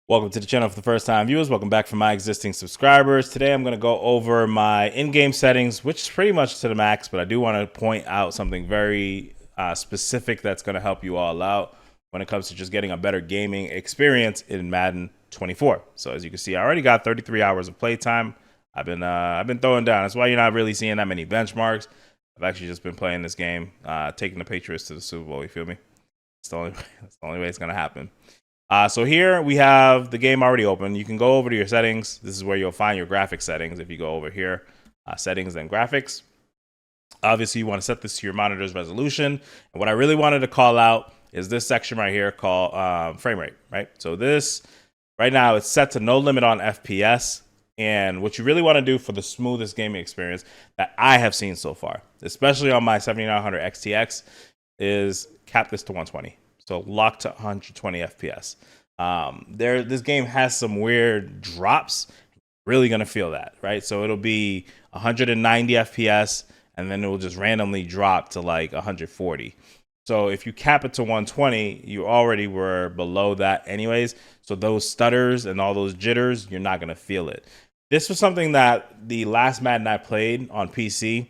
Welcome to the channel for the first time viewers. Welcome back for my existing subscribers. Today I'm going to go over my in-game settings, which is pretty much to the max, but I do want to point out something very specific that's going to help you all out when it comes to just getting a better gaming experience in Madden 24. So as you can see, I already got 33 hours of playtime. I've been throwing down. That's why you're not really seeing that many benchmarks. I've actually just been playing this game, taking the Patriots to the Super Bowl. You feel me? That's the only way it's going to happen. So here we have the game already open. You can go over to your settings. This is where you'll find your graphic settings. If you go over here, settings and graphics, obviously you want to set this to your monitor's resolution. And what I really wanted to call out is this section right here called frame rate, right? So this right now it's set to no limit on FPS. And what you really want to do for the smoothest gaming experience that I have seen so far, especially on my 7900 XTX, is cap this to 120. So lock to 120 FPS. This game has some weird drops. Really gonna feel that, right? So it'll be 190 FPS, and then it will just randomly drop to like 140. So if you cap it to 120, you already were below that anyways. So those stutters and all those jitters, you're not gonna feel it. This was something that the last Madden I played on PC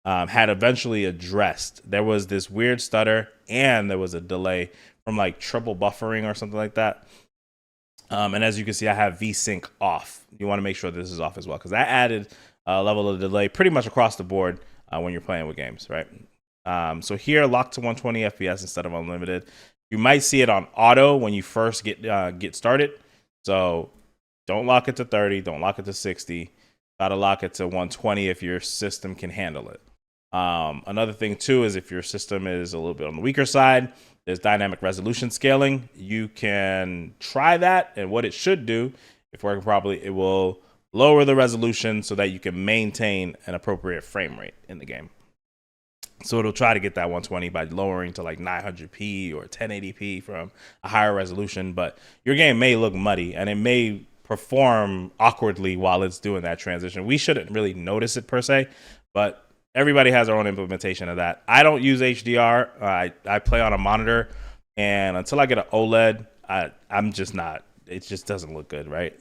had eventually addressed. There was this weird stutter and there was a delay from like triple buffering or something like that. And as you can see, I have VSync off. You want to make sure this is off as well, because that added a level of delay pretty much across the board when you're playing with games, right? So here, lock to 120 FPS instead of unlimited. You might see it on auto when you first get started. So don't lock it to 30. Don't lock it to 60. Gotta lock it to 120 if your system can handle it. Another thing too is if your system is a little bit on the weaker side, there's dynamic resolution scaling. You can try that, and what it should do, if working properly, it will lower the resolution so that you can maintain an appropriate frame rate in the game. So it'll try to get that 120 by lowering to like 900p or 1080p from a higher resolution, but your game may look muddy and it may perform awkwardly while it's doing that transition. We shouldn't really notice it per se, but everybody has their own implementation of that. I don't use HDR. I play on a monitor, and until I get an OLED, I'm just not. It just doesn't look good, right?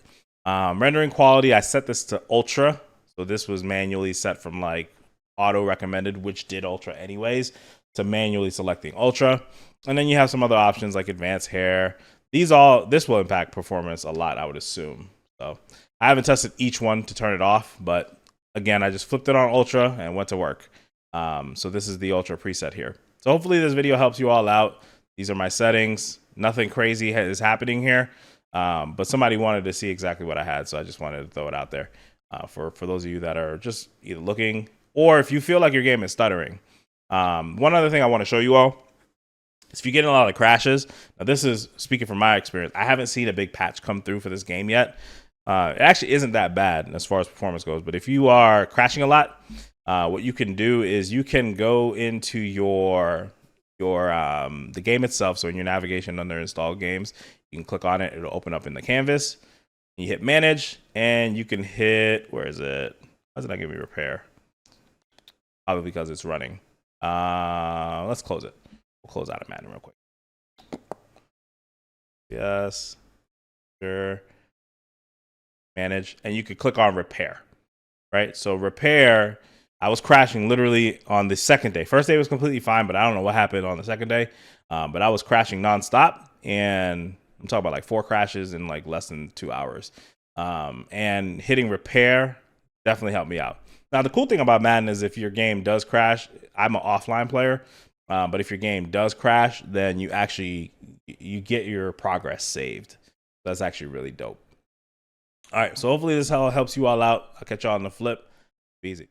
Rendering quality, I set this to ultra. So this was manually set from like auto recommended, which did ultra anyways, to manually selecting ultra. And then you have some other options like advanced hair. This will impact performance a lot, I would assume. So I haven't tested each one to turn it off, but again, I just flipped it on ultra and went to work. So this is the ultra preset here. So hopefully this video helps you all out. These are my settings. Nothing crazy is happening here, but somebody wanted to see exactly what I had, so I just wanted to throw it out there for those of you that are just either looking or if you feel like your game is stuttering. One other thing I want to show you all is if you get a lot of crashes. Now this is speaking from my experience. I haven't seen a big patch come through for this game yet. It actually isn't that bad as far as performance goes, but if you are crashing a lot, what you can do is you can go into the game itself. So in your navigation under install games, you can click on it. It'll open up in the canvas. You hit manage, and you can hit, where is it? Why did I give me repair? Probably because it's running. Let's close it. We'll close out of Madden real quick. Yes, sure. Manage, and you could click on repair, right? So repair, I was crashing literally on the second day. First day was completely fine, but I don't know what happened on the second day. But I was crashing nonstop, and I'm talking about like 4 crashes in like less than 2 hours. And hitting repair definitely helped me out. Now, the cool thing about Madden is if your game does crash, I'm an offline player, but if your game does crash, then you get your progress saved. That's actually really dope. All right, so hopefully this helps you all out. I'll catch y'all on the flip. Be easy.